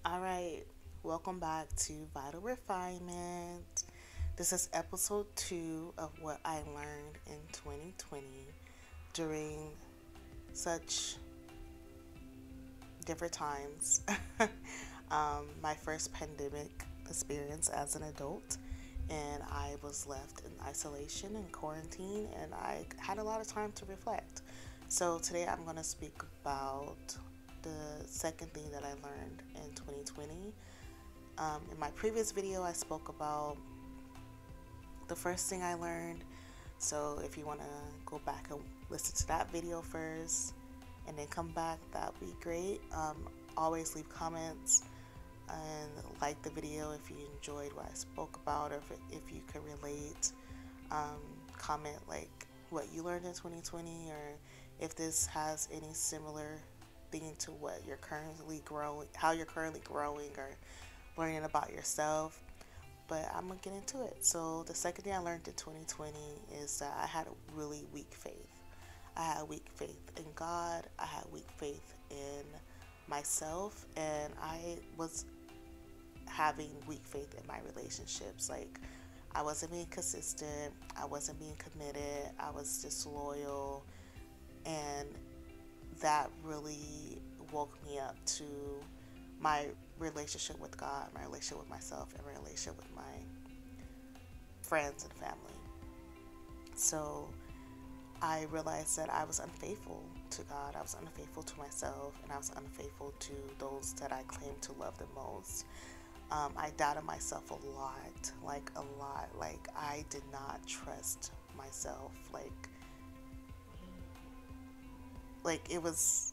All right, welcome back to Vital Refinement. This is episode 2 of what I learned in 2020 during such different times. My first pandemic experience as an adult, and I was left in isolation and quarantine, and I had a lot of time to reflect. So, today I'm going to speak about the second thing that I learned in 2020. In my previous video, I spoke about the first thing I learned. So if you want to go back and listen to that video first and then come back, that'd be great. Always leave comments and like the video if you enjoyed what I spoke about, or if you could relate. Um, Comment like what you learned in 2020, or if this has any similar thing to what you're currently growing, how you're currently growing or learning about yourself. But I'm gonna get into it. So the second thing I learned in 2020 is that I had a really weak faith. I had weak faith in God. I had weak faith in myself, and I was having weak faith in my relationships. Like, I wasn't being consistent. I wasn't being committed. I was disloyal, and that really woke me up to my relationship with God, my relationship with myself, and my relationship with my friends and family. So I realized that I was unfaithful to God, I was unfaithful to myself, and I was unfaithful to those that I claimed to love the most. I doubted myself a lot, like a lot. Like, I did not trust myself. Like it was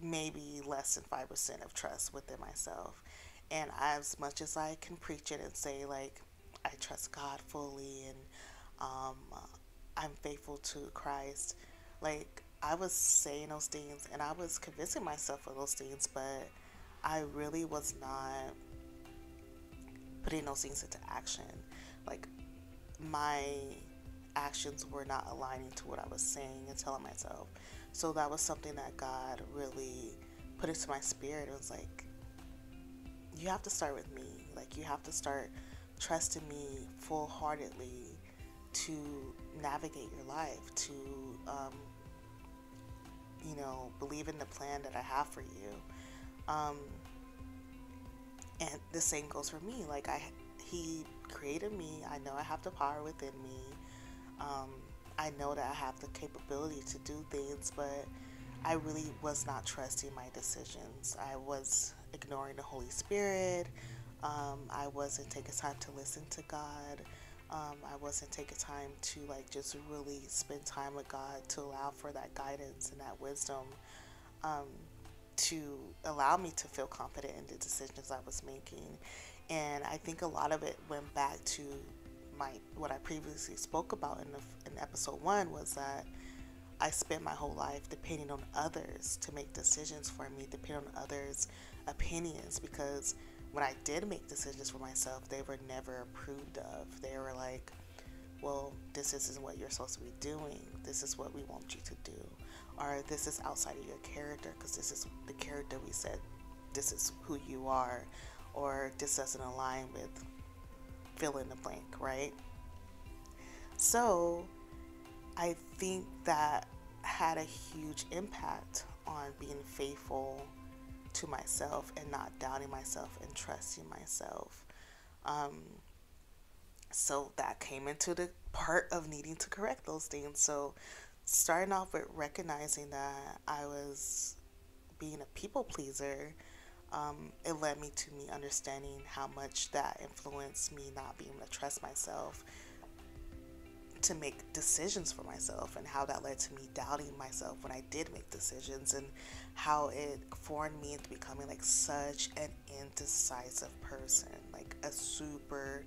maybe less than 5% of trust within myself. And as much as I can preach it and say, like, I trust God fully, and um, I'm faithful to Christ, like, I was saying those things and I was convincing myself of those things, but I really was not putting those things into action. Like, my actions were not aligning to what I was saying and telling myself. So that was something that God really put into my spirit. It was like, you have to start with me. Like, you have to start trusting me full heartedly to navigate your life, to, believe in the plan that I have for you. Um, and the same goes for me. Like, He created me. I know I have the power within me. Um, I know that I have the capability to do things, but I really was not trusting my decisions. I was ignoring the Holy Spirit. I wasn't taking time to listen to God. I wasn't taking time to, like, just really spend time with God to allow for that guidance and that wisdom, um, to allow me to feel confident in the decisions I was making. And I think a lot of it went back to my what I previously spoke about in episode 1, was that I spent my whole life depending on others to make decisions for me, depending on others' opinions, because when I did make decisions for myself, they were never approved of. They were like, well, this isn't what you're supposed to be doing. This is what we want you to do. Or this is outside of your character, because this is the character we said, this is who you are. Or this doesn't align with fill in the blank, right? So I think that had a huge impact on being faithful to myself and not doubting myself and trusting myself. Um, so that came into the part of needing to correct those things. So starting off with recognizing that I was being a people pleaser, it led me to me understanding how much that influenced me not being able to trust myself to make decisions for myself, and how that led to me doubting myself when I did make decisions, and how it formed me into becoming like such an indecisive person, like a super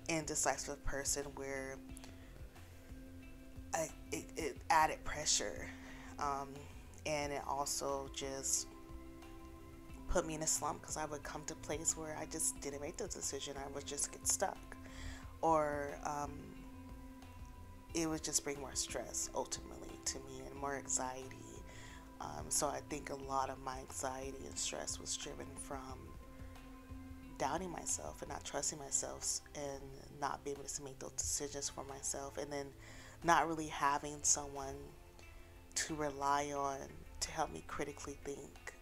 indecisive person, where it added pressure, um, and it also just put me in a slump, because I would come to a place where I just didn't make the decision. I would just get stuck, or it would just bring more stress ultimately to me, and more anxiety. So I think a lot of my anxiety and stress was driven from doubting myself and not trusting myself and not being able to make those decisions for myself, and then not really having someone to rely on to help me critically think,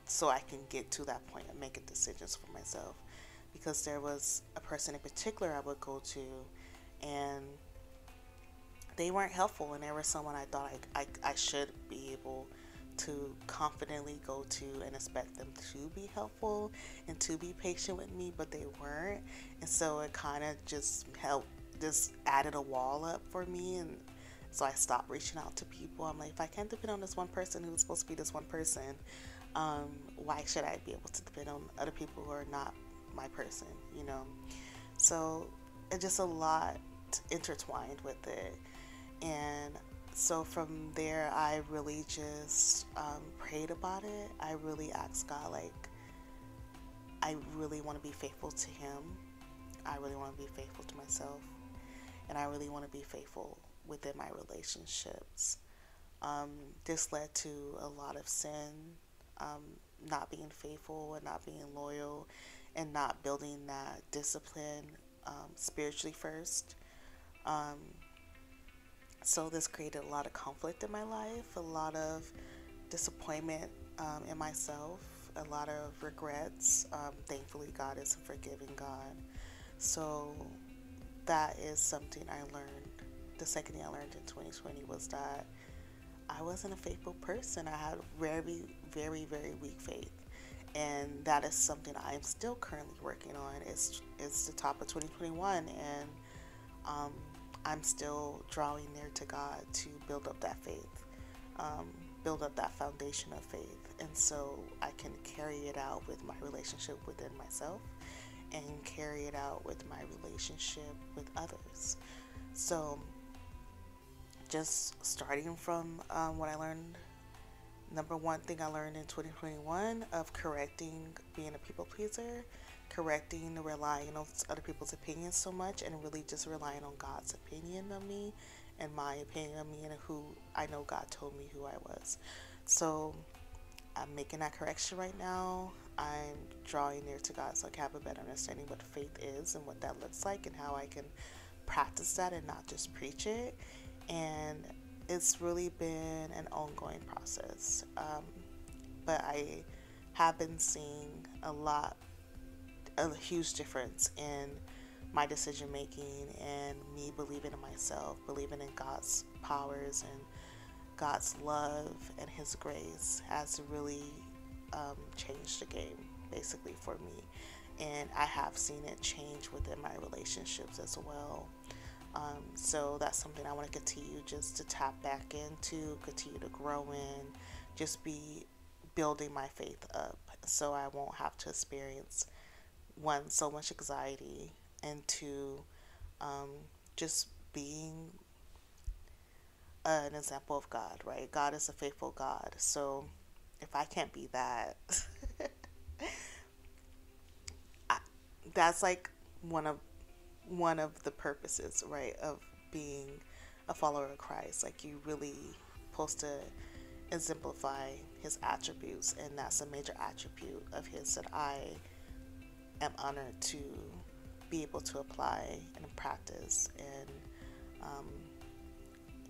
so I can get to that point of making decisions for myself. Because there was a person in particular I would go to, and they weren't helpful, and there was someone I thought I should be able to confidently go to and expect them to be helpful and to be patient with me, but they weren't. And so it kind of just helped, just added a wall up for me. And so I stopped reaching out to people. I'm like, if I can't depend on this one person who's supposed to be this one person, why should I be able to depend on other people who are not my person, you know? So it's just a lot intertwined with it. And so from there, I really just prayed about it. I really asked God, like, I really want to be faithful to Him. I really want to be faithful to myself. And I really want to be faithful within my relationships. This led to a lot of sin, not being faithful and not being loyal and not building that discipline spiritually first. So this created a lot of conflict in my life, a lot of disappointment in myself, a lot of regrets. Thankfully, God is a forgiving God. So that is something I learned. The second thing I learned in 2020 was that I wasn't a faithful person. I had very, very, very weak faith. And that is something I'm still currently working on. It's the top of 2021, and I'm still drawing near to God to build up that faith, build up that foundation of faith. And so I can carry it out with my relationship within myself and carry it out with my relationship with others. So just starting from what I learned, number one thing I learned in 2021 of correcting being a people pleaser, correcting relying on other people's opinions so much, and really just relying on God's opinion of me and my opinion of me and who I know God told me who I was. So I'm making that correction right now. I'm drawing near to God so I can have a better understanding what faith is and what that looks like and how I can practice that and not just preach it. And it's really been an ongoing process. But I have been seeing a huge difference in my decision making and me believing in myself, believing in God's powers and God's love and His grace has really changed the game basically for me. And I have seen it change within my relationships as well. So that's something I want to continue just to tap back into, continue to grow in, just be building my faith up so I won't have to experience, one, so much anxiety, and two, just being an example of God, right? God is a faithful God. So if I can't be that, I, that's like one of the purposes, right, of being a follower of Christ. Like, you really supposed to exemplify His attributes, and that's a major attribute of His that I am honored to be able to apply and practice and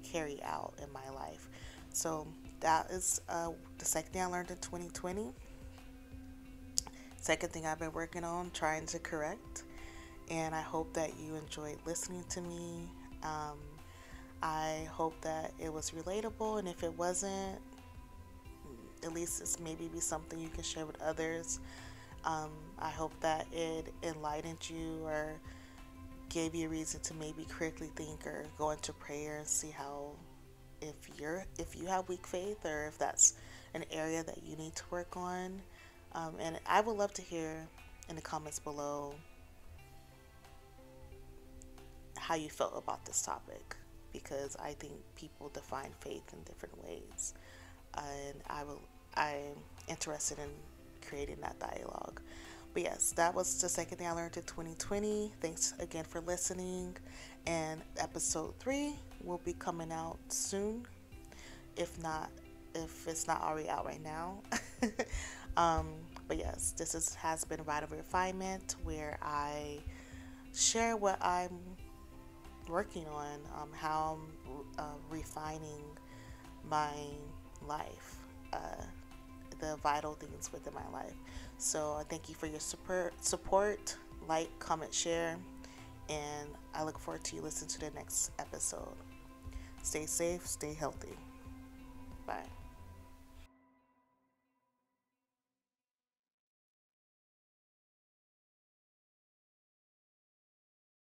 carry out in my life. So that is the second thing I learned in 2020. Second thing I've been working on, trying to correct. And I hope that you enjoyed listening to me. I hope that it was relatable, and if it wasn't, at least it's maybe be something you can share with others. I hope that it enlightened you or gave you a reason to maybe critically think or go into prayer and see how, if you have weak faith, or if that's an area that you need to work on. And I would love to hear in the comments below how you felt about this topic, because I think people define faith in different ways, and I'm interested in creating that dialogue. But yes, that was the second thing I learned in 2020. Thanks again for listening, and episode 3 will be coming out soon, if not if it's not already out right now. um, but yes, has been Ride Refinement, where I share what I'm working on, how I'm refining my life, the vital things within my life. So I thank you for your support, like, comment, share, and I look forward to you listening to the next episode. Stay safe, stay healthy. Bye.